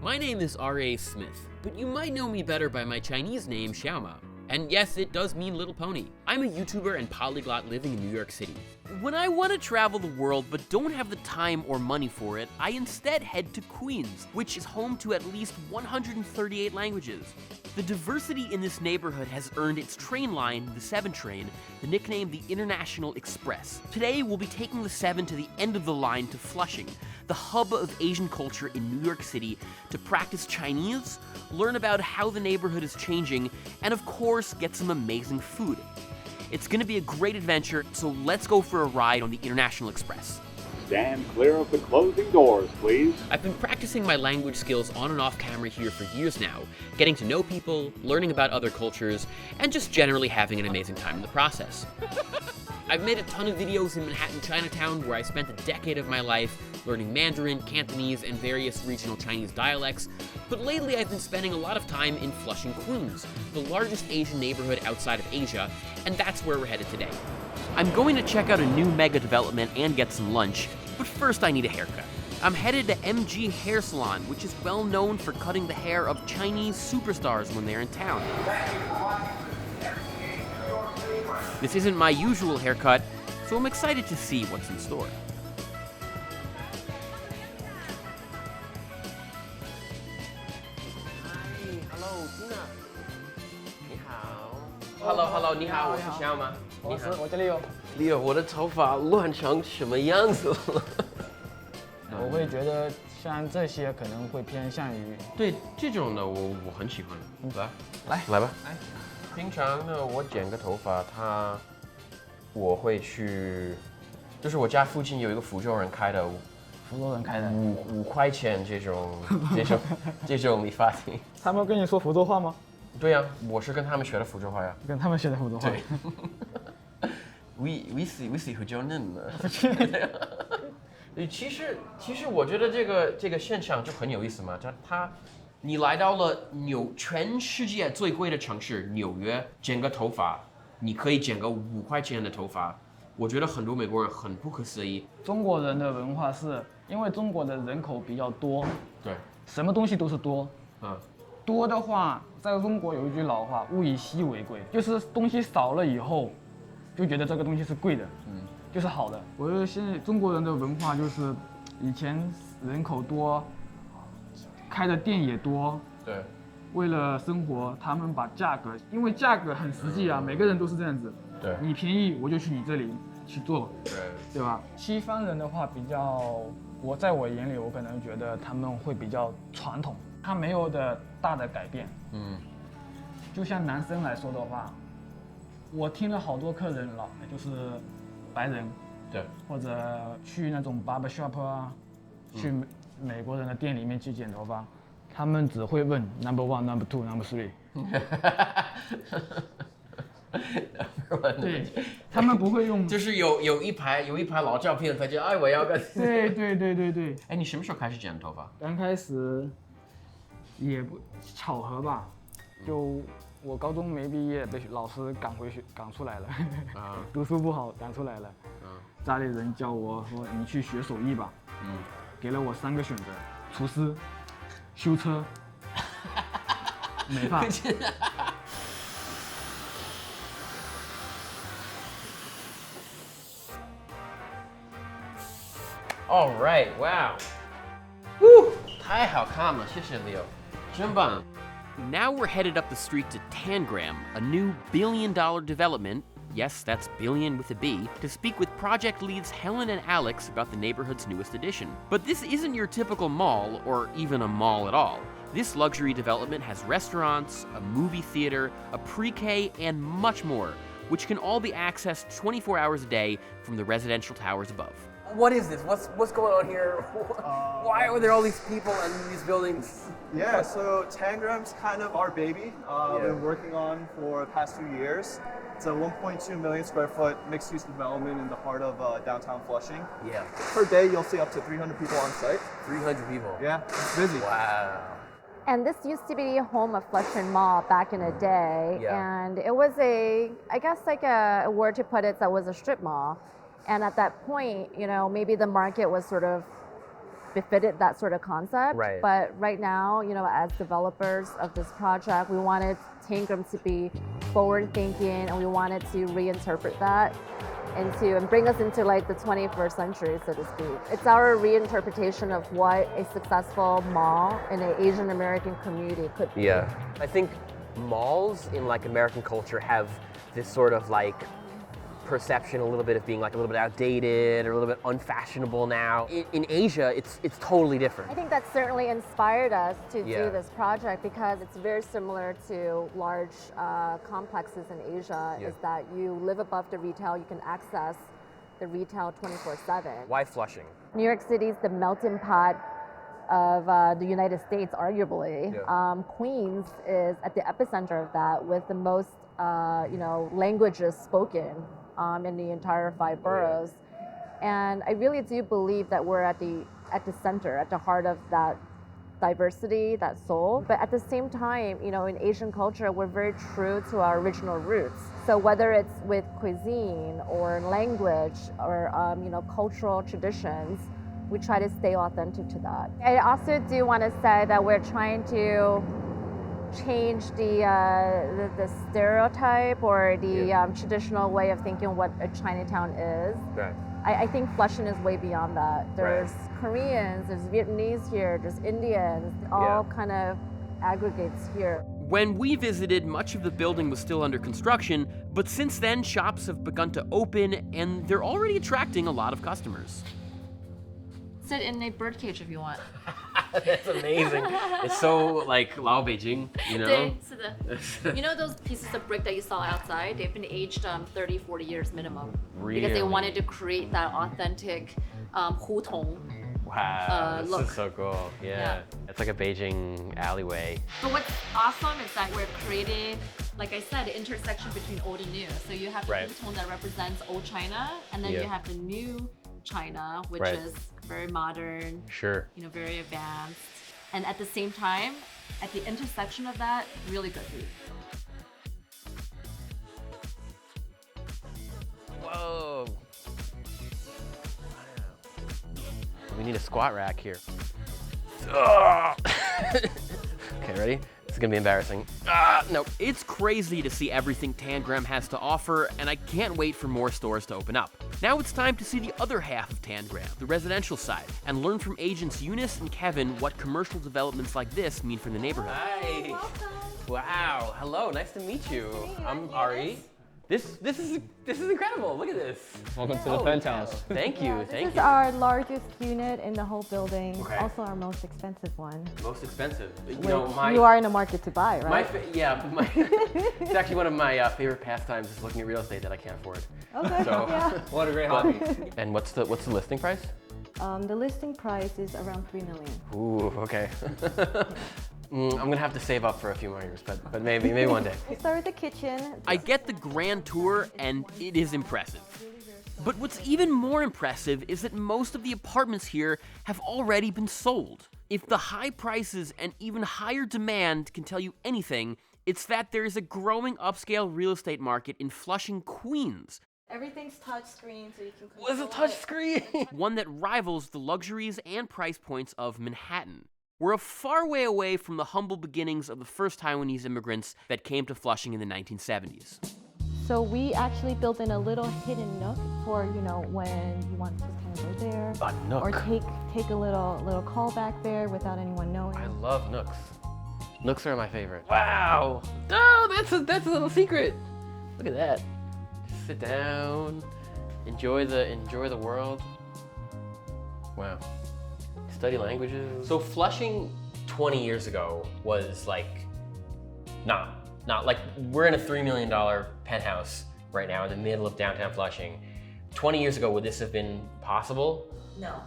My name is Arieh Smith, but you might know me better by my Chinese name, Xiaomanyc. And yes, it does mean little pony. I'm a YouTuber and polyglot living in New York City. When I want to travel the world but don't have the time or money for it, I instead head to Queens, which is home to at least 138 languages. The diversity in this neighborhood has earned its train line, the 7 train, the nickname the International Express. Today, we'll be taking the 7 to the end of the line to Flushing, the hub of Asian culture in New York City, to practice Chinese, learn about how the neighborhood is changing, and of course, get some amazing food. It's gonna be a great adventure, so let's go for a ride on the International Express. Stand clear of the closing doors, please. I've been practicing my language skills on and off camera here for years now, getting to know people, learning about other cultures, and just generally having an amazing time in the process. I've made a ton of videos in Manhattan, Chinatown, where I spent a decade of my life learning Mandarin, Cantonese, and various regional Chinese dialects, but lately I've been spending a lot of time in Flushing, Queens, the largest Asian neighborhood outside of Asia, and that's where we're headed today. I'm going to check out a new mega development and get some lunch, but first I need a haircut. I'm headed to MG Hair Salon, which is well known for cutting the hair of Chinese superstars when they're in town. This isn't my usual haircut, so I'm excited to see what's in store. Hello, Tina. 你好。Hello, 你好，我是Xiaomanyc。我这里有。Leo， 我的头发乱成什么样子了？我会觉得像这些可能会偏向于对这种的我很喜欢。来吧。平常呢，我剪个头发，我会去，就是我家附近有一个福州人开的5块钱这种理发厅。他们跟你说福州话吗？对呀，我是跟他们学的福州话呀。跟他们学的福州话。对。we see 福州人呢。其实我觉得这个现象就很有意思嘛，你来到了全世界最贵的城市纽约，剪个头发，你可以剪个5块钱的头发，我觉得很多美国人很不可思议。中国人的文化是因为中国的人口比较多，对，什么东西都是多，多的话，在中国有一句老话，物以稀为贵，就是东西少了以后，就觉得这个东西是贵的，就是好的。我觉得现在中国人的文化就是以前人口多。开的店也多，对，为了生活，他们把价格，因为价格很实际啊，每个人都是这样子，对，你便宜我就去你这里去做，对吧？西方人的话比较，在我眼里，我可能觉得他们会比较传统，他没有的大的改变，就像男生来说的话，我听了好多客人了，就是白人，对，或者去那种 barber shop 啊，去美国人的店里面去剪头发，他们只会问 number one, number two, number three。对，他们不会用，就是有一排老照片，他就我要个。对。哎，你什么时候开始剪头发？刚开始也不巧合吧，就我高中没毕业，被老师赶出来了，读书不好赶出来了。家里人叫我说你去学手艺吧。给了我3个选择：厨师、修车、美发。All right, wow. Woo, 太好看了，谢谢 Leo， 真棒。Now we're headed up the street to Tangram, a new billion-dollar development. Yes, that's billion with a B, to speak with project leads Helen and Alex about the neighborhood's newest addition. But this isn't your typical mall, or even a mall at all. This luxury development has restaurants, a movie theater, a pre-K, and much more, which can all be accessed 24 hours a day from the residential towers above. What is this? What's going on here? Why are there all these people and these buildings? Yeah, so Tangram's kind of our baby. We've been working on for the past few years. It's a 1.2 million square foot mixed-use development in the heart of downtown Flushing. Yeah. Per day, you'll see up to 300 people on site. 300 people. Yeah, it's busy. Wow. And this used to be home of Flushing Mall back in the day. Yeah. And it was I guess like a word to put it, that was a strip mall. And at that point, maybe the market was sort of befitted that sort of concept. Right. But right now, you know, as developers of this project, we wanted Tangram to be forward-thinking, and we wanted to reinterpret that and bring us into like the 21st century, so to speak. It's our reinterpretation of what a successful mall in an Asian American community could be. Yeah. I think malls in like American culture have this sort of like perception a little bit of being like a little bit outdated or a little bit unfashionable now. In Asia, it's totally different. I think that certainly inspired us to do this project because it's very similar to large complexes in Asia, is that you live above the retail, you can access the retail 24/7. Why Flushing? New York City is the melting pot of the United States, arguably. Queens is at the epicenter of that with the most languages spoken in the entire 5 boroughs. And I really do believe that we're at the center, at the heart of that diversity, that soul. But at the same time, you know, in Asian culture, we're very true to our original roots. So whether it's with cuisine or language or cultural traditions, we try to stay authentic to that. I also do want to say that we're trying to change the stereotype or the traditional way of thinking what a Chinatown is. Right. I think Flushing is way beyond that. There's Koreans, there's Vietnamese here, there's Indians, all kind of aggregates here. When we visited, much of the building was still under construction, but since then, shops have begun to open and they're already attracting a lot of customers. Sit in a birdcage if you want. That's amazing. It's so like Lao Beijing, you know? You know those pieces of brick that you saw outside? They've been aged 30, 40 years minimum. Really? Because they wanted to create that authentic hutong. Wow, this look. is so cool. Yeah. It's like a Beijing alleyway. But what's awesome is that we're creating, like I said, the intersection between old and new. So you have the hutong that represents old China, and then you have the new China, which is very modern, very advanced. And at the same time, at the intersection of that, really good food. Whoa. Wow. We need a squat rack here. Okay, ready? It's gonna be embarrassing. No. It's crazy to see everything Tangram has to offer, and I can't wait for more stores to open up. Now it's time to see the other half of Tangram, the residential side, and learn from agents Eunice and Kevin what commercial developments like this mean for the neighborhood. Hi. Welcome. Wow. Hello. Nice to meet you. I'm Arieh. This is incredible. Look at this. Welcome to the penthouse. Thank you. This is our largest unit in the whole building. Also our most expensive one. Most expensive. You are in the market to buy, right? It's actually one of my favorite pastimes is looking at real estate that I can't afford. Okay. So, What a great hobby. And what's the listing price? The listing price is around $3 million. Ooh, okay. I'm gonna have to save up for a few more years, but maybe one day. We'll start with the kitchen. I get the grand tour, and it is impressive. But what's even more impressive is that most of the apartments here have already been sold. If the high prices and even higher demand can tell you anything, it's that there is a growing upscale real estate market in Flushing, Queens. Everything's touchscreen, so you can control What's a touchscreen? One that rivals the luxuries and price points of Manhattan. We're a far way away from the humble beginnings of the first Taiwanese immigrants that came to Flushing in the 1970s. So we actually built in a little hidden nook for, when you want to just kind of go there. A nook. Or take a little call back there without anyone knowing. I love nooks. Nooks are my favorite. Wow. Oh, that's a little secret. Look at that. Just sit down, enjoy the world. Wow. Study languages. So Flushing 20 years ago was like, not like, we're in a $3 million penthouse right now in the middle of downtown Flushing. 20 years ago, would this have been possible? No.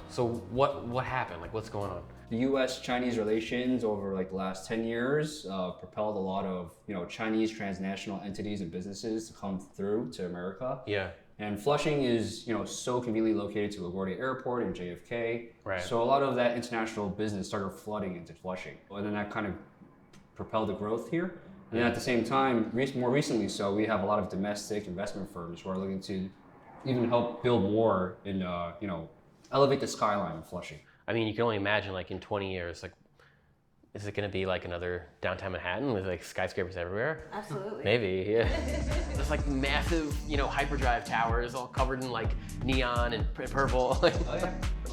So what happened? Like, what's going on? The U.S.-Chinese relations over like the last 10 years propelled a lot of Chinese transnational entities and businesses to come through to America. Yeah. And Flushing is so conveniently located to LaGuardia Airport and JFK. Right. So a lot of that international business started flooding into Flushing, and then that kind of propelled the growth here. And then at the same time, more recently, we have a lot of domestic investment firms who are looking to even help build more in elevate the skyline of Flushing. I mean, you can only imagine like in 20 years, like, is it going to be like another downtown Manhattan with like skyscrapers everywhere? Absolutely. Maybe, yeah. There's like massive, hyperdrive towers all covered in like neon and purple. Oh yeah,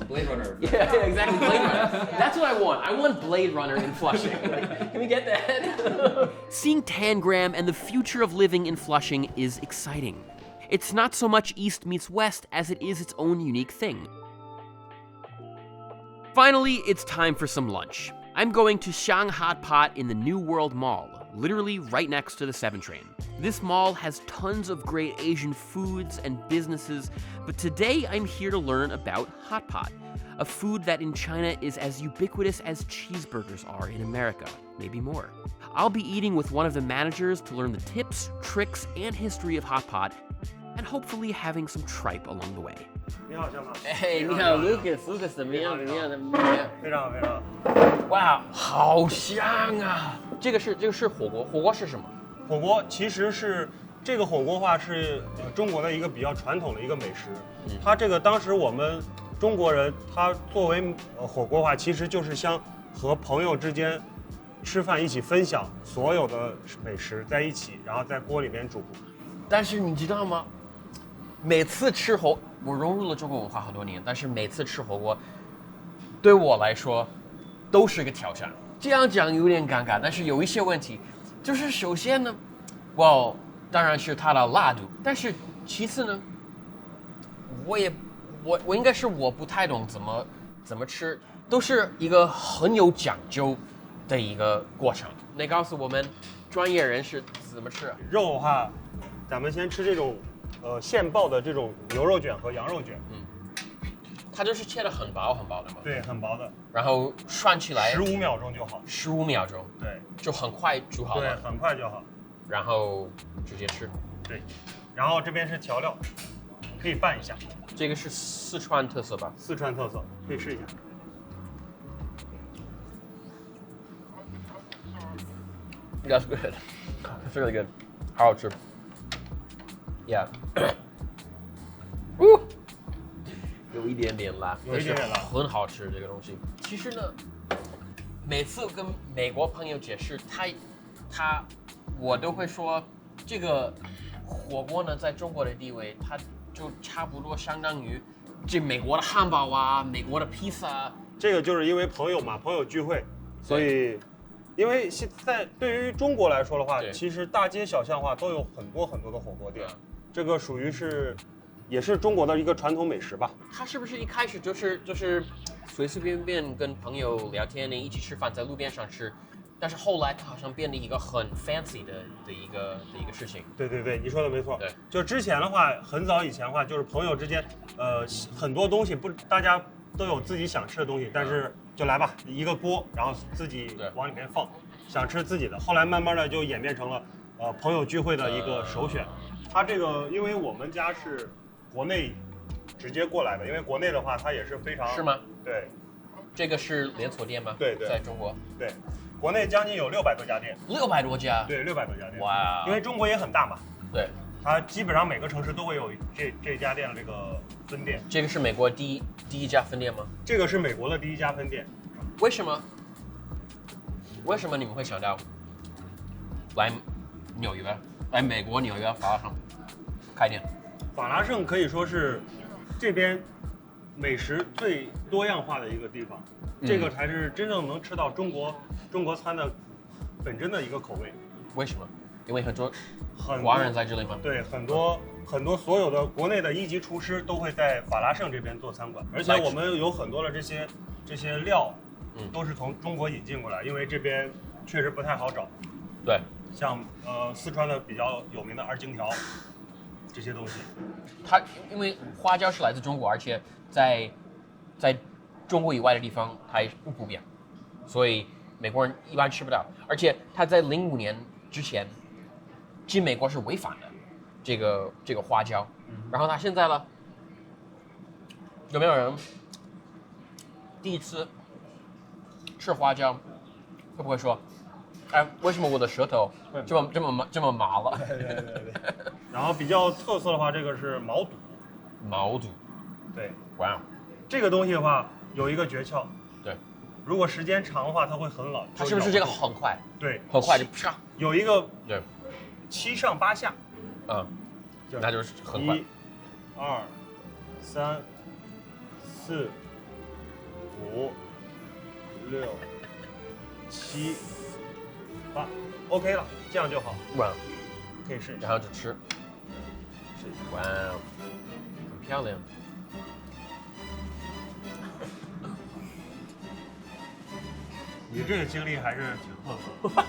Blade Runner. Yeah, exactly. Blade Runner. That's what I want. I want Blade Runner in Flushing. Can we get that? Seeing Tangram and the future of living in Flushing is exciting. It's not so much East meets West as it is its own unique thing. Finally, it's time for some lunch. I'm going to Xiang Hotpot in the New World Mall, literally right next to the 7 train. This mall has tons of great Asian foods and businesses, but today I'm here to learn about hot pot, a food that in China is as ubiquitous as cheeseburgers are in America, maybe more. I'll be eating with one of the managers to learn the tips, tricks, and history of hot pot, and hopefully having some tripe along the way. 你好，小马。哎，你好 ，Lucas，怎么样？非常非常。哇，好香啊！这个是火锅，火锅是什么？火锅其实是这个火锅话是中国的一个比较传统的一个美食。它这个当时我们中国人，它作为火锅话，其实就是像和朋友之间吃饭一起分享所有的美食在一起，然后在锅里面煮。但是你知道吗？每次吃我融入了中国文化很多年，但是每次吃火锅，对我来说都是个挑战。这样讲有点尴尬，但是有一些问题，就是首先呢，当然是它的辣度，但是其次呢，我应该是我不太懂怎么吃，都是一个很有讲究的一个过程。你告诉我们专业人士怎么吃？肉的话，咱们先吃这种现爆的这种牛肉卷和羊肉卷。它就是切得很薄很薄的嘛。对，很薄的。然后涮起来15秒钟就好。15秒钟。对，就很快煮好了。对，很快就好。然后直接吃。对，然后这边是调料，可以拌一下。这个是四川特色吧？四川特色，可以试一下。That's good. It's really good. 好好吃。Yeah. 有一点点辣，有一点点辣，很好吃这个东西。其实呢，每次跟美国朋友解释，我都会说，这个火锅呢，在中国的地位，它就差不多相当于这美国的汉堡啊，美国的披萨。这个就是因为朋友嘛，朋友聚会，所以，因为现在对于中国来说的话，其实大街小巷话都有很多很多的火锅店，这个属于是。也是中国的一个传统美食吧。它是不是一开始就是随随便便跟朋友聊天，一起吃饭，在路边上吃，但是后来它好像变得一个很 fancy 的一个事情。对对对，你说的没错。对，就之前的话，很早以前的话，就是朋友之间，很多东西大家都有自己想吃的东西，但是就来吧，一个锅，然后自己往里面放，想吃自己的。后来慢慢的就演变成了，朋友聚会的一个首选。它这个，因为我们家是。国内直接过来的，因为国内的话，它也是非常是吗？对，这个是连锁店吗？对对，在中国，对，国内将近有600多家店，600多家，对，600多家店。哇，因为中国也很大嘛，对，它基本上每个城市都会有这家店的这个分店。这个是美国第一家分店吗？这个是美国的第一家分店。为什么你们会想到来纽约，来美国纽约法拉盛开店？法拉盛可以说是这边美食最多样化的一个地方，这个才是真正能吃到中国餐的本真的一个口味。为什么？因为很多华人在这里吗？对，很多所有的国内的一级厨师都会在法拉盛这边做餐馆，而且我们有很多的这些料，都是从中国引进过来，因为这边确实不太好找。对，像四川的比较有名的二荆条。这些东西，它因为花椒是来自中国，而且在中国以外的地方它也不普遍，所以美国人一般吃不到。而且它在05年之前进美国是违反的，这个花椒。然后它现在呢，有没有人第一次吃花椒会不会说，哎，为什么我的舌头这么麻了？对。然后比较特色的话，这个是毛肚。毛肚，对，哇，这个东西的话有一个诀窍，对，如果时间长的话，它会很老。它是不是这个很快？对，很快就啪。有一个对7上8下，那就是很快。1、2、3、4、5、6、7、8 ，OK 了，这样就好。哇，可以试一下。然后就吃。试一下。哇，很漂亮。你这个经历还是挺特殊的。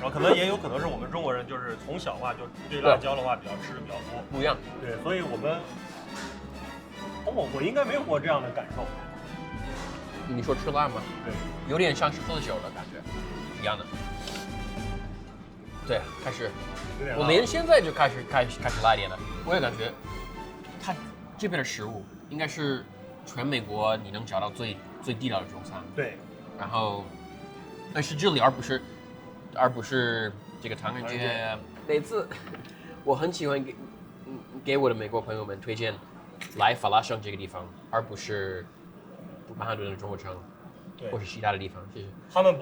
然后可能也有可能是我们中国人就是从小话就对辣椒的话吃的比较多，不一样。对，所以我们，我应该没有过这样的感受。你说吃辣吗？对，有点像是喝酒的感觉，一样的。对，开始，我连现在就开始辣一点了。我也感觉，它这边的食物应该是全美国你能找到最地道的中餐。对，然后，但是这里而不是这个唐人街。每次我很喜欢给我的美国朋友们推荐来法拉盛这个地方，而不是曼哈顿的中国城，或是其他的地方。谢谢。他们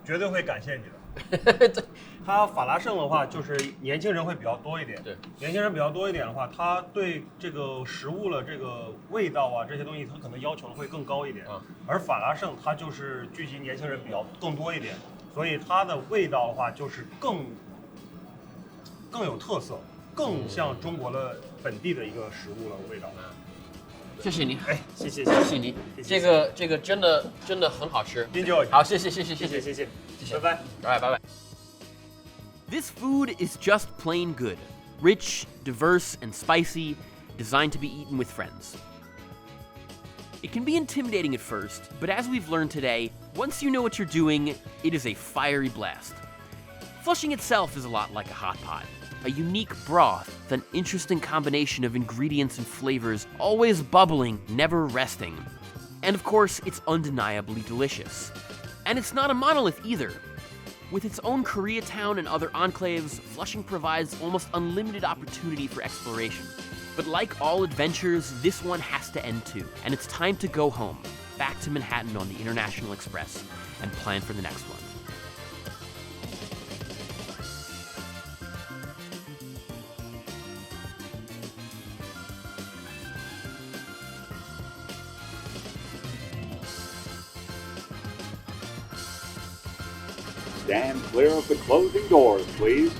绝对会感谢你的。对，他法拉盛的话，就是年轻人会比较多一点。对，年轻人比较多一点的话，他对这个食物的这个味道啊，这些东西他可能要求的会更高一点。而法拉盛它就是聚集年轻人更多一点，所以它的味道的话就是更有特色，更像中国的本地的一个食物的味道。谢谢你，哎，谢谢你，这个真的很好吃。Enjoy。好，谢谢，拜拜。拜拜。This food is just plain good. Rich, diverse, and spicy, designed to be eaten with friends. It can be intimidating at first, but as we've learned today, once you know what you're doing, it is a fiery blast. Flushing itself is a lot like a hot pot. A unique broth, an interesting combination of ingredients and flavors, always bubbling, never resting. And of course, it's undeniably delicious. And it's not a monolith either. With its own Koreatown and other enclaves, Flushing provides almost unlimited opportunity for exploration. But like all adventures, this one has to end too, and it's time to go home, back to Manhattan on the International Express, and plan for the next one. Stand clear of the closing doors, please.